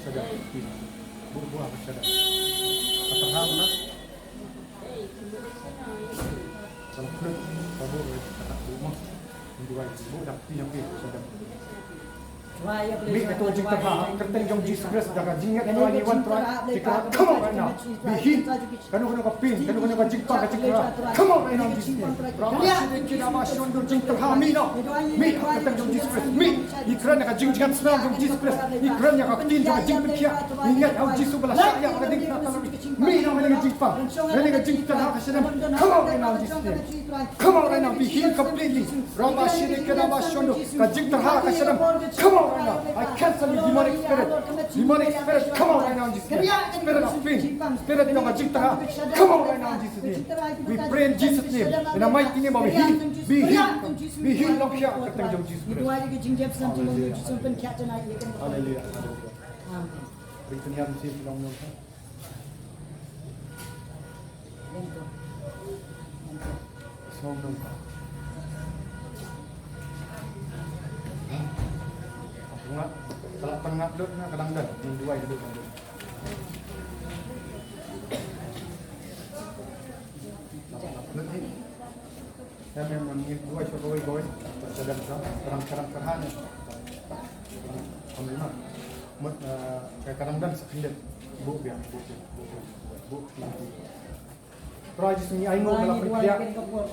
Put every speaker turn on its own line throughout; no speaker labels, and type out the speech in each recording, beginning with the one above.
kasyadam. Buah kasyadam. Katerham na. Kalau kulit, kabur, tak rumah. Menjual ibu dah yang kasyadam. Be itu jing terha kerteng jong Jesus Christ daga jingat itu ani wan try jika come on right now be heat kanu kapin kanu jing pa jika come on right now Jesus Rama kina ma shon do jing terha mi no mi kerteng jong Jesus Christ mi ikran ka jing jingat smell jong Jesus Christ ikran ka tin jong jing pekia ingat au Jesus bala sya ya ka ding na mi no mena jing pa mena jing terha ka shadam come on right now Jesus come on right now be healed completely Rama kina ma shon do ka jing terha ka shadam come on right now. I cancel the demonic spirit. Demonic spirit, come on right now in Jesus' name. Spirit of pain, spirit of Ajiktaha, come on right now in Jesus' name. We pray in Jesus' name. In the mighty name of He, be healed. Be healed, Lord, here. Thank you, Jesus. Hallelujah. Berikan yang mesti kita menonton. Semua Nggak, kalau tengah duduk na kadang dah, yang dua itu duduk. Saya memang dua coba goy, sedang terang terhane. Alhamdulillah, kayak kadang dah sekian bu. Project ni I know dalam perkaya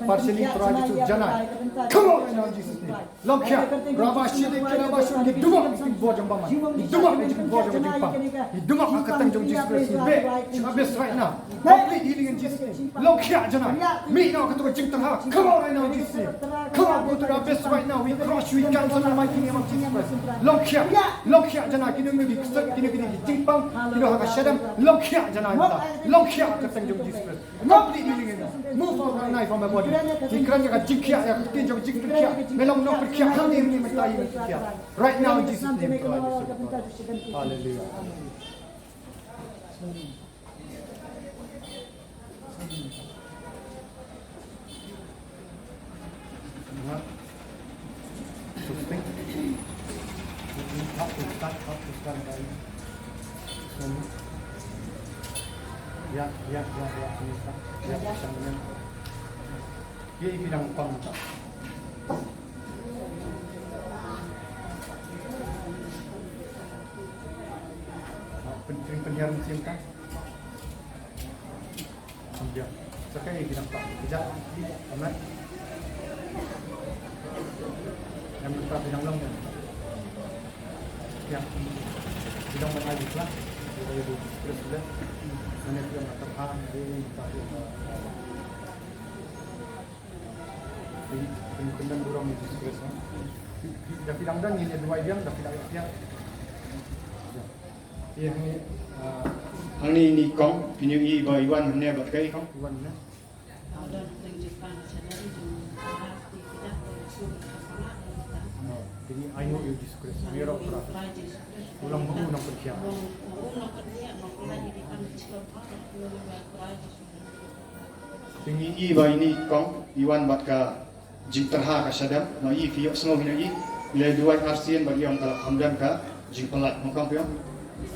partially project tu jangan. Come on now Jesus name. Lokya Rama Shri Kiraba Shri Duma Bo Jambama. Duma Bo Jambama. Duma akatang jong Jesus Christ. Be habis right now. Complete healing in Jesus name. Lokya jangan. Me now katu jing terha. Come on right now Jesus name. Come on go to the best right now. We crush we cancel the mighty name of Jesus Christ. Lokya jangan kini ni kini jingpang kini haka shadam. Lokya jangan. Lokya akatang jong Jesus Christ. Move out right now from my body. Jikran yang jikya yang tinjau jikya, melong no perkya kami ini mentai perkya. Right now in Jesus name. Hallelujah. Sustain. Hapuskan dari. Ya, sambil. Dia bidang pang. Penyiar cinta. Dia sekali bidang pang. Kejap, amat. Yang berapa bidang long kan? Ya, bidang mana lagi lah? Terus sudah. Mana dia nak terhang di Pendang burung itu sekarang. Dah bilang dah ni dua jam dah bilang dia. Yang ni,
hang ni kong pinyu i ba iwan mana bat kai kong
iwan mana?
Ada yang Jepang sana itu hati kita
Jadi I know you this Christ. We are all ulang nak pergi.
Pingi i ba ini kong iwan bat ka jing terha ka sadam no i fi snow hina i le duai arsian bagi yang telah hamdan ka jing pelat mokang pion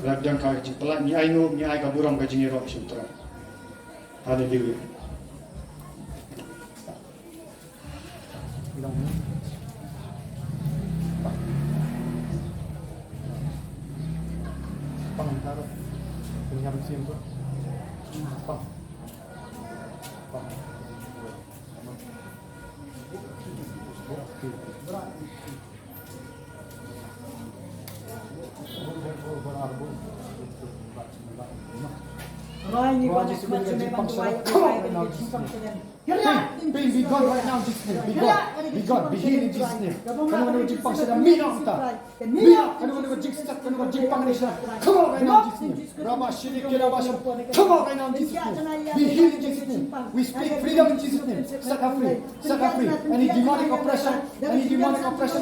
ladang ka jing pelat ni ai no ni ai ka buram ka jing ro sutra. Hallelujah.
Ulang pang taruh penyam sim tu pang
Roy ni
Roy
banyak
ni
macam
sebenarnya
memang
Jepang
baik
salah.
baik dengan Jepang sekalian.
Be gone right now, Jesus name. Be gone. Be gone. Be healed in Jesus name. Kanu Jepang sedang mina kita. Mina. Kanu Jepang. Kanu Jepang ni sedang. Come on right now, Jesus name. Rama Shri Kiraba Shri. Come on right now, Jesus name. Be healed in Jesus name. We speak freedom in Jesus name. Set her free. Set her free. Any demonic oppression,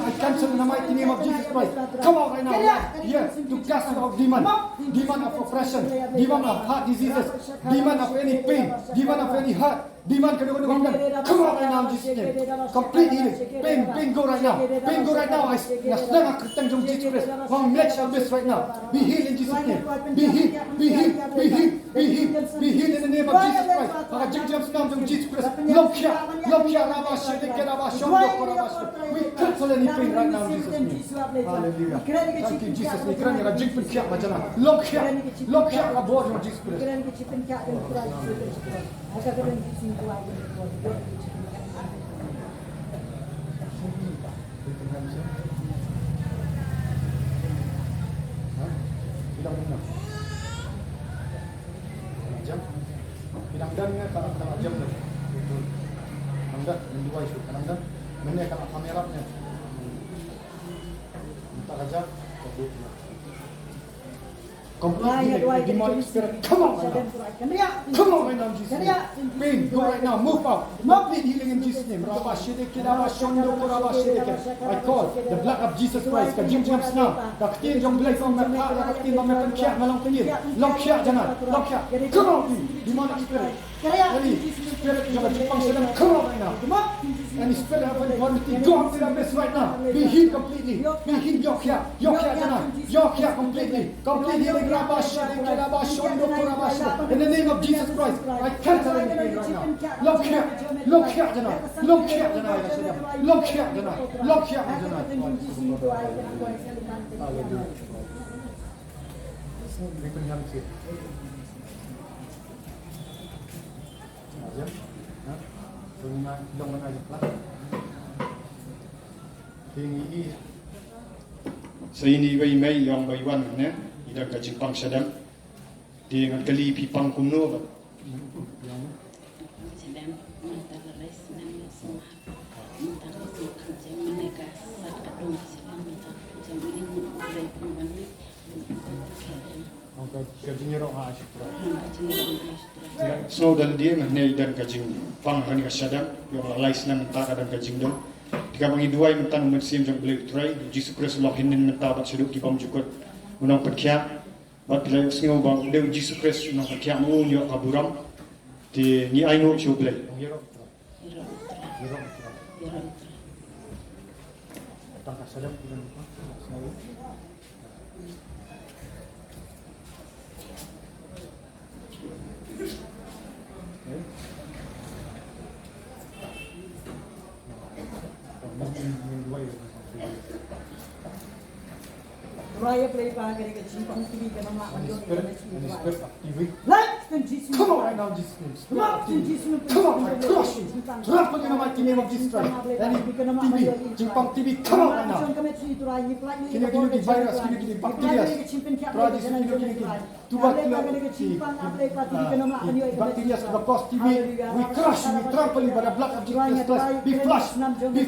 I cancel in the mighty name of Jesus Christ. Come on right now. Here to cast out demon. Demon of oppression. Demon of heart diseases. Demon of any pain. Demon of any hurt. Demon can come on right now, Jesus name. Complete healing. Pain go right now. Pain go right now. I slam a Christian from Jesus Christ. From next service right now. Be healed in Jesus name. Be healed. Be healed. Be healed. Be healed. Be healed in the name of Jesus Christ. Our Jesus name from Jesus Christ. Lokia, Rabash, Rabash. We cancel any pain right now in Jesus name. Hallelujah. Thank you, Jesus. We cry a jig Lokia, aboard of Jesus Christ. Pinangdannya kalau kena jam tu. Anda mendua isu. Pinangdan mana kalau kameranya. Minta aja kabut. Complete demonic spirit. Come on right now. Come on right now, Jesus. Pain, go right now. Move out. Complete healing in Jesus' name. I call the blood of Jesus Christ. Jim James now. Kaktin jom blai from the car. Kaktin jom makan kiat malang tinggi. Long kiat jangan. Long kiat. Come on, demonic spirit. Any spirit yang Jepang sedang come on right now. Any spirit of infirmity, go up to the abyss right now. Be healed completely. Be healed. Yokia jangan. Yokia completely. Complete healing. In the name of Jesus Christ, I cancel any pain right now. Look here tonight. Look here tonight. Hallelujah.
Sa ini bay may yang baywan ne ida ka jipang sadam di ngan kali pipang kumno ba
sedang mentalis nang semua mentalis kerja mereka saat kadung sedang minta jadi mulai pembantu
Okay, kerjanya roh asyik.
so dan dia ne ida ka jing pang hani ka sadam yang lais na minta ka dan ka jing dong tiga bangi dua minta nomor sim jang beli try Jesus Christ loh hinin minta bat seduk ki pam jukut unang perkia bat lay singo bang le Jesus Christ unang perkia mo yo kaburam ti ni aino chuble
Tangkas sadam dengan selalu.
Raya play pa kaya simpang TV ka na mga
Come on right now, Jesus. Come on, I crush you. Drop in the mighty name of Jesus Christ. Any TV, Jimpang TV, come on right now. Can you give me the virus? Can you give me the bacteria? Project, can you give me the bacteria to the cost TV? We crush you, we trample you by the blood of Jesus Christ. Be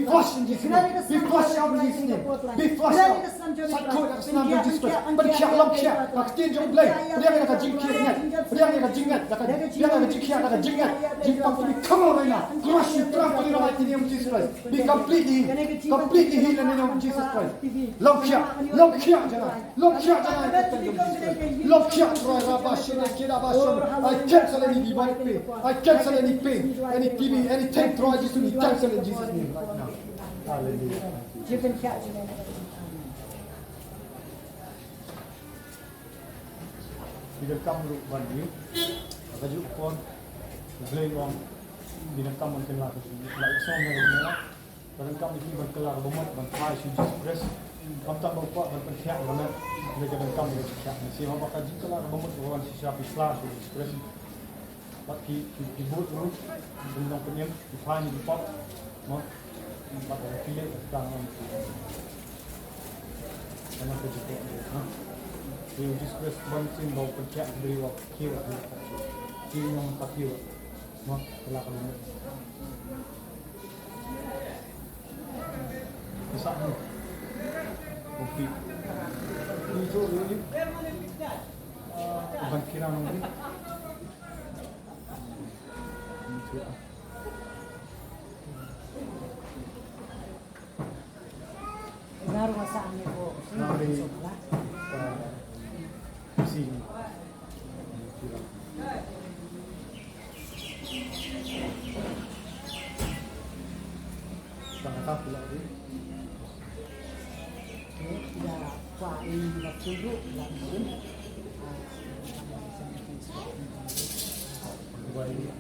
flushed in Jesus' name. Be flushed out in Jesus' name. Be flushed out. Sakot at the name of Jesus Christ. But the cat, long cat, like stage of blade. Dia nak jingkir net. Dia nak jingat. Dia nak jingkir, nak jingat. Jimpang TV, come on right now. Crush you, trample you in the name of Jesus Christ. Be completely healed in the name of Jesus Christ. Long cat, jangan. Long cat, I cancel any divine pain. I cancel any pain. Any TV, any tank projects to be cancelled in Jesus' name right now. Hallelujah. Binakam rupan ini, baju pun, beli uang, binakam mungkin lah, like song yang mana, binakam ini berkelar rumah, berkai suci press, kamtak bawa berpercaya mana, mereka binakam berpercaya. Nasi apa kaji kelar rumah orang siapa Islam suci press, bagi dibuat dulu, bintang penyem, dipakai di pot, mau, pakai pilih sekarang, mana kerja Jesus Christ banting bawa percaya beri waktu kiwa yang tak kiwa mau telah kamu besar ni kopi itu bangkiran ni
Naruh masa ni ko.
Sini. Bangsa pula ni.
Ya, kuah ini waktu itu langsung.
Dua ini.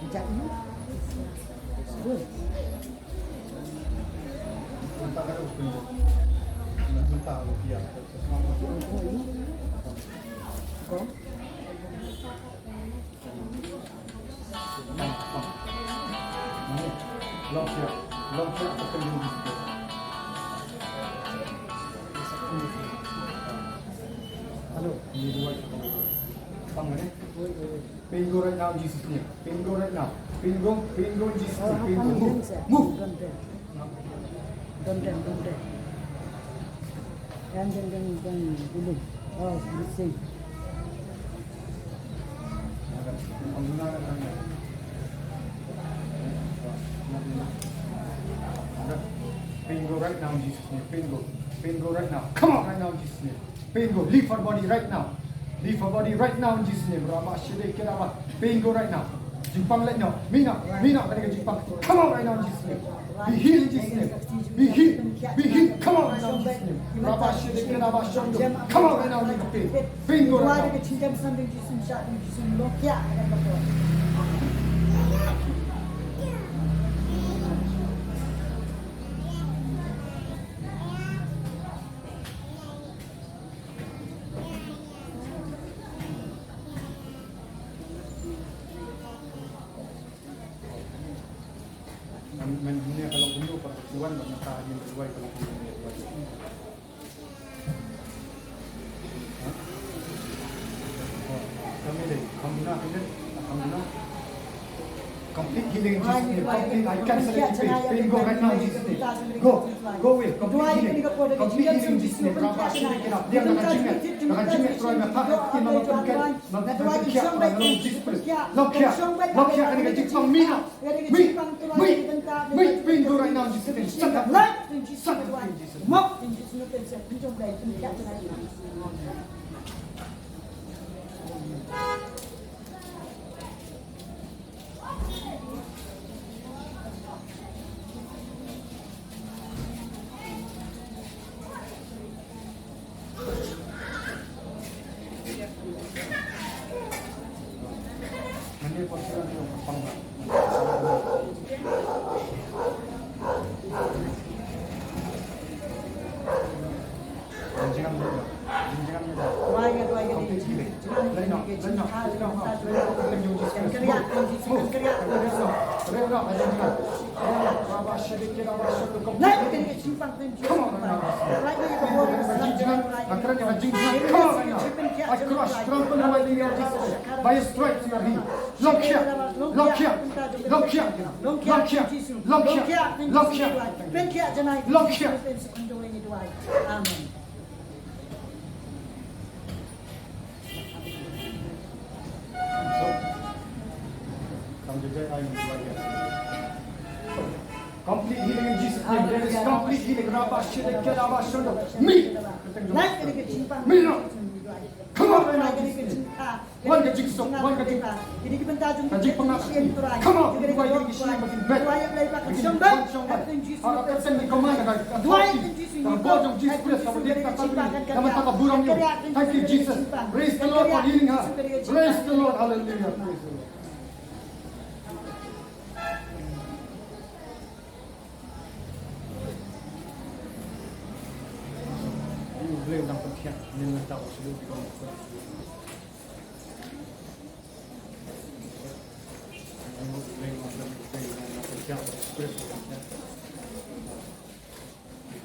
Bijak ini. Good. Kau?
Long terpenuh. Halo, ini dua. Panggil. Pingo right now, Jesus name. Pingo right now. Pingo, Jesus name. Pingo. Move.
Don't. Yang dulu. Oh, bising.
Pingo right now, Jesus name. Pingo right now. Come on right now, Jesus name. Pingo, leave our body right now. Leave our body right now in Jesus name. Rama Shede Kirama. Pingo right now. Jipang right now. Mina, kena Jipang. Come on right now in Jesus name. Be healed in Jesus name. Be healed. Come on right now in Jesus name. Rama Shede Kirama Shondo. Come on right now in the pain. Pingo right now.
Cinta sambil jisim syak jisim lokia akan berdoa.
Dunia kalau bunuh perempuan banyak tahanin berdua kalau bunuh berdua. Kami deh, alhamdulillah. Complete healing in Jesus name. Complete, I cancel it today. Pain go right now in Jesus name. Go away. Complete healing in Jesus name. Rabba shiri kira. Dia nak jingat terus nak tak kita melakukan kia orang Jesus Christ. Lokia kena kita jipang mina. Me, pain go right now in Jesus name. Shut up. Shut up in Jesus name.
Mok in Jesus name. Pinjam baik kia jangan.
Mana persoalan yang berpangkat? Jangan mudah. Complete healing. Lain nak. By His stripes you are healed. Look here. Amen. Complete healing in Jesus' name. There is complete healing. Me. Come on, one get jigsaw, one get jigsaw. Come on, thank you, Jesus. Praise the Lord for healing her. Praise the Lord. Hallelujah. Praise the Lord. Beliau dalam perkian dengan tahu seluruh bidang.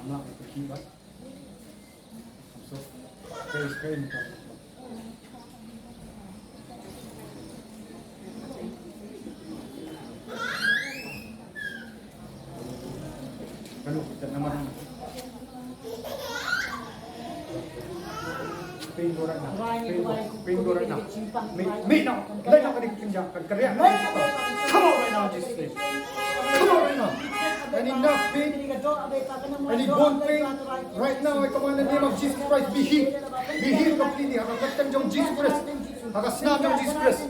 Anak berkibat. So, sekali minta. Pain go right now.
Right,
Pain go.
right,
Pain go right now.
right.
Me now. Lay now kani kinja. Kariya. Come on right now, Jesus name. Come on right now. Any nerve pain, any bone pain, right now I command in the name of Jesus Christ, be healed. Be healed completely. Haka katang jong Jesus Christ. Haka snam jong Jesus Christ.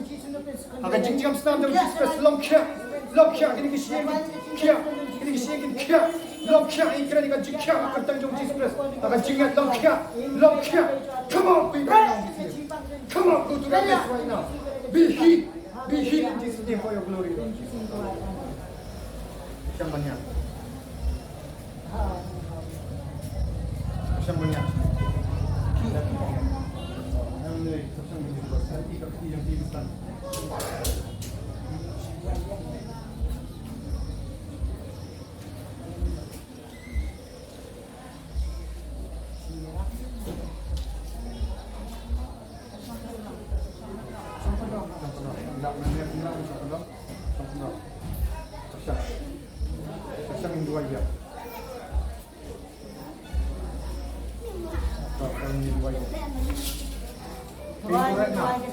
Haka jingjam snam jong Jesus Christ. Long kia. Long kia. Kini kishiyakin. Kia. Kini kishiyakin. Kia. Long kia. Ikra ni ka jing kia. Haka katang jong Jesus Christ. Haka jingat long kia. Long kia. Come on, be right now. Come on, go to that place right now. Be healed. Be healed in Jesus' name for your glory, Lord. Siyang banyak. Siyang banyak.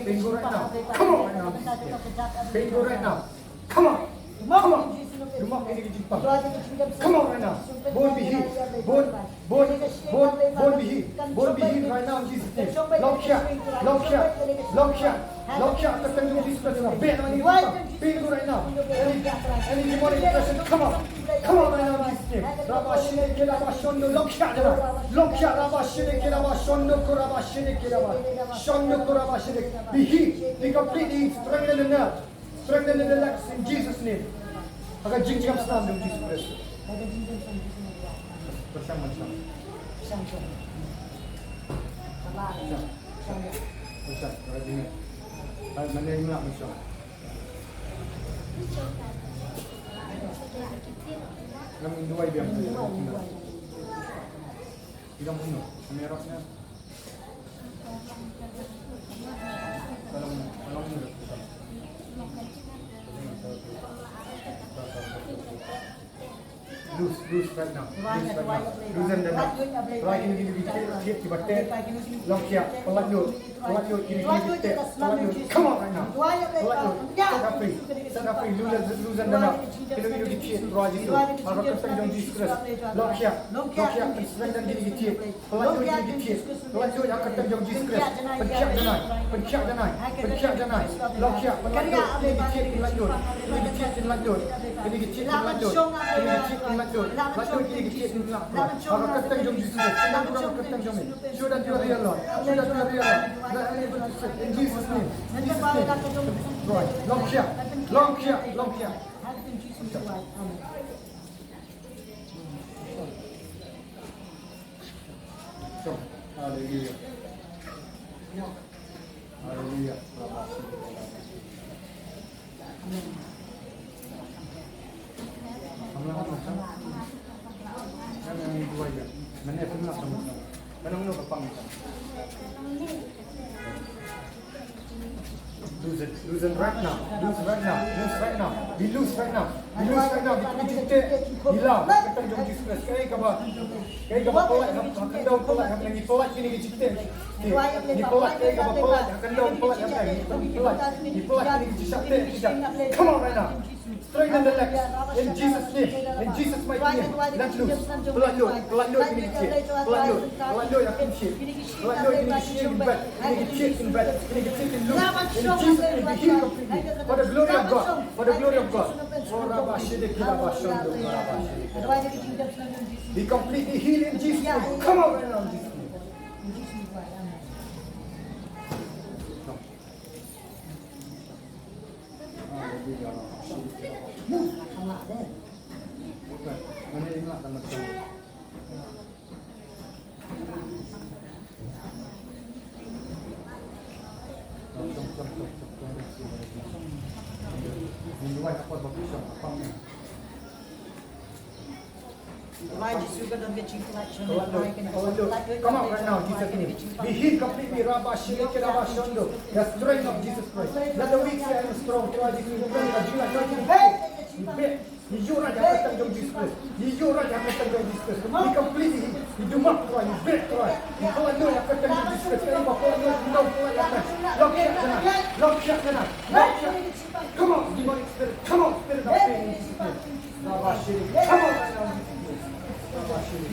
Bingo right now. Come on right now. Bingo right now. Come on. Come on. Come on right now. Bone be healed. Bone be healed. Bone be healed right now in Jesus' name. Long shot. Long shot. Long shot. Long shot. Bingo right now. Any demonic depression, come on. Come on right now in Jesus' name. Rabashine Kelaba Shondo. Long shot. Long shot. Rabashine Kelaba Shondo Kurabashine Kelaba. Shondo Kurabashine. Be healed. Be completely healed. Strengthen the nerve. Strengthen the legs in Jesus' name. Agar jingjam snam dengan Jesus Kristus. Bersama-sama. Bersama. Rajinnya. Mana yang nak bersama? Kami dua biar. Tidak penuh. Merahnya. Kalau mudah. Loose right now. Loosen them up. Right in the hip, but long here. Pelat load ini kita. Come on right now. Pelat load. Set up free. Loosen them up. Kita di hip, right itu. Maka kita jom discuss. Long here. Strengthen di hip. Pelat load di hip. Pelat load yang kita jom discuss. Pencak janai. Long here. Pelat load di hip. Pelat load. Ini kecil Lalu ini kecil Maka ketang jom Jesus. Senang kurang ketang jom ni. Sudah dia real. In Jesus name. Right. Long here. Hallelujah. Hallelujah. Loosen right now. Be loose right now. Kita hilang. Kita jom Jesus. Kaya kabar pelat. Akan daun pelat. Ni pelat ini kita. Ni pelat. Kaya kabar pelat. Akan daun pelat. Ni pelat ini kita. Come on right now. Strengthen the legs. In Jesus' name. In Jesus' mighty name. Let loose. Pelat load ini kecil. Pelat load yang kecil. Pelat load ini kecil in bed. Ini kecil in bed. Ini kecil in loose. In Jesus' name. Be healed completely. For the glory of God. Be completely healed in Jesus' name. Come on right now in Jesus' name. Mana ingat sama sekali. Come on right now, Jesus' name. Be healed completely. Rabba Shileke Rabba Shondo. The strength of Jesus Christ. Let the weak say I am strong. Hey! Jujur aja petang jom diskus. Jujur aja petang jom diskus. He completely he do not try. He break try. He call no petang jom diskus. Kaya bapak no no atas. Lock shot sana. Lock shot sana. Lock shot. Come on, demonic spirit. Come on, spirit of pain. Nabashiri. Come on, Nabashiri.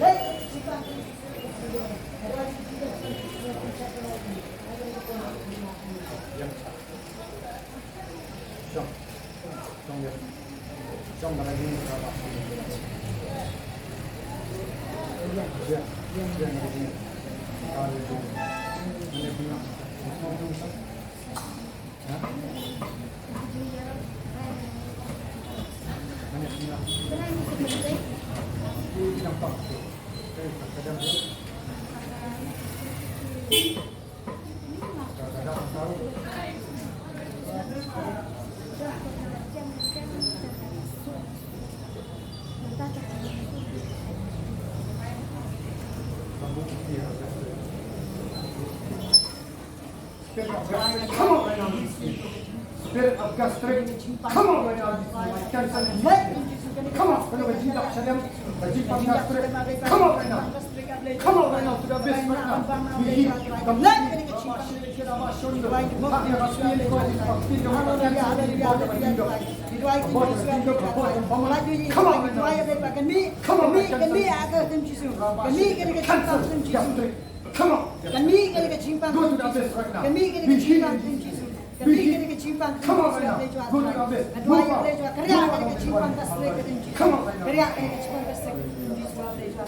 Jom. Jom ya. Jom dah lagi. Ya. Ya lagi. Kalau itu. Ini bilang. Ha? Mana bilang? Ini nampak. Kadang-kadang. Kadang-kadang tahu. Come on, right now. Spirit of gastric. Come on, right now. Cancel his leg. Come on, when we jindak sadam, jimpang gastric. Come on, right now. Come on, right now to the best right now. We heal. Come leg. Come on.
Kami kena kejimpang.
Go to the best right now.
Kami kena kejimpang. Kami kena kejimpang.
Come on right now. Go to the best.
Aduh, ayah boleh jual. Kerja kena kejimpang tas boleh kejimpang.
Come on right now.
Kerja kena kejimpang tas boleh jual.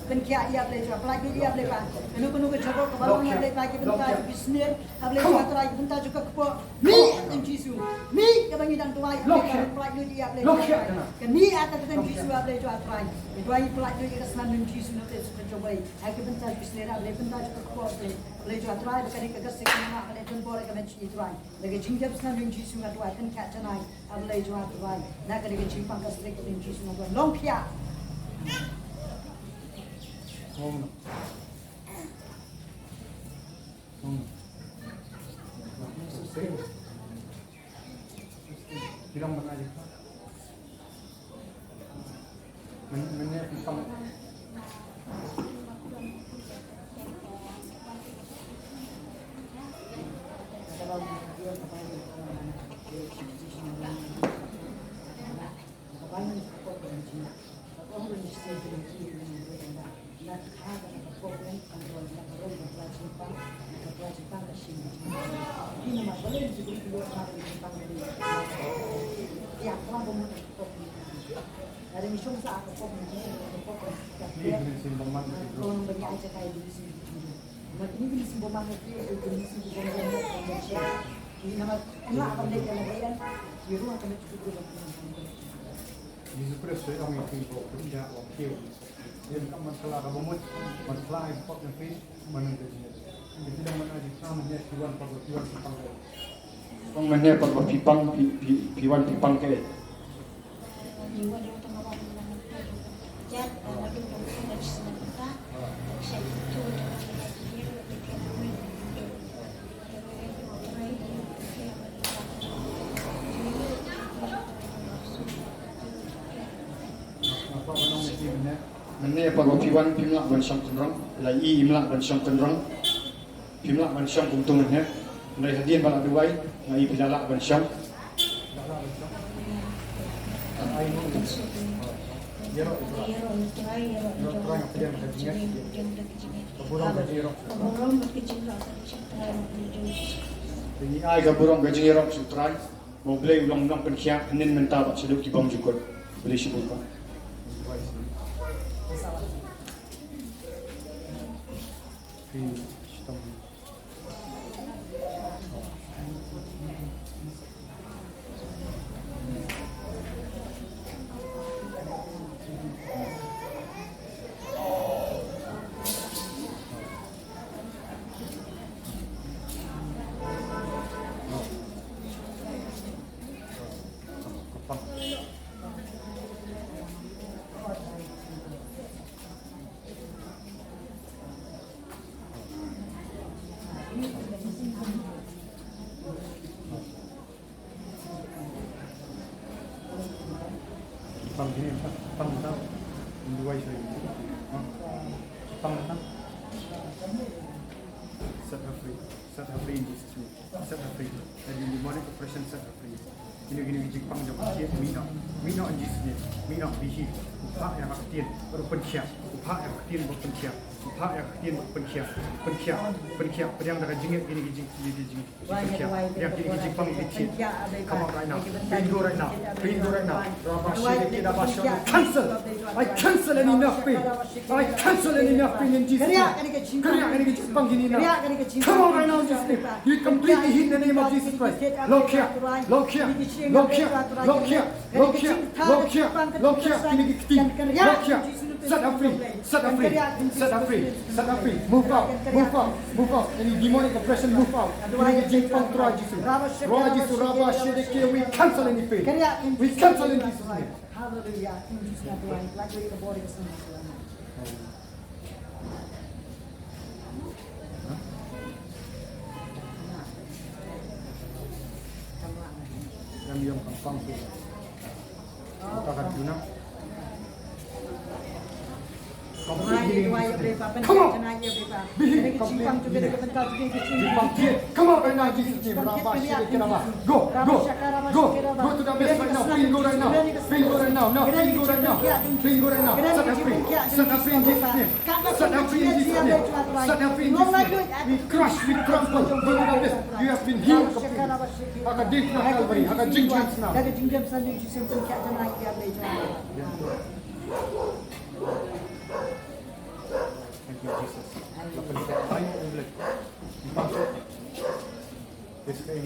Penkia ia boleh jual. Pelagi dia boleh pan. Kenu kecokok kebalong ia boleh pagi bentar bisnis. Boleh jual terai bentar juga kepo. Mi dan jisu. Mi kebangi dan tuai. Pelagi dia boleh jual. Kami atas dan jisu boleh jual terai. Tuai pelagi dia kesan dan jisu nanti suka coba. Aku bentar bisnis boleh bentar juga kepo boleh jual terai. Bukan ikat kesik mana boleh tempor kena cuci terai. Lagi jinjab senan dan jisu nak tuai kan kat cenai. Boleh jual terai. Nak kena jimpang kesik dan jisu nak tuai. Long kia.
Bilang mana aja. Mana pisang.
Ada misung sa ako po ni po ko.
Ini simbang mana?
Kung banya aja kayak di sini. Ini di sini bomang itu di sini bomang itu. Ini nama kena akan dia kalian. Di rumah kena cukup dulu.
Jesus Christus yang itu tidak wakil. Dia bukan masalah kabumut, masalah import yang face mana jadi. Jadi tidak mana di sana dia tuan pipang.
Kong mana pada pipang piwan pipang ke? Mana pada piwan pimlak ban syam kendrong, lai imlak ban syam kendrong, pimlak ban syam untung ni. Dari hadian balak duai, lai pilalak ban syam. Ini ay gaburong gaji yerok sutrai, mau beli ulang-ulang penkiak, henin mentabak seduk kibang jukut, beli sebut pak.
Ini Jepang tahu. Dua isu ini. Jepang tahu. Set her free. Set her free in Jesus' name. Set her free. Dari demonic oppression set her free. Ini Jepang jauh dia mina in Jesus' name. Mina bihi. Upah yang aktif berpencah. Upah yang aktif berpencah. Upah yang aktif berpencah. Pencah. Pedang dah jingit ini pencah. Yang ini Jepang kecil. Come on right now. Pindu right now. I cancel any enough pain. I cancel any enough pain in Jesus' name. Keriak ini Jepang gini now. Come on right now in Jesus' name. You completely hit the name of Jesus Christ. Look here. Set her free. Move out. Any demonic oppression, move out. Ini Jepang Roy Jesus. Rabba Shedeke. We cancel any pain. We cancel in Jesus' name.
Hallelujah. In Jesus' name. Like the body of
Yang pang tu. Kita akan guna. Come on, right now, Jesus' name. Go to the best right now. Go right now. Set her free in Jesus' name. We crush, we trample. Go to the best. You have been healed completely. Haka deep na Calvary. Haka jingjams na. Thank you, Jesus. Lapan tayo ulit. Pasok. Yes, kayo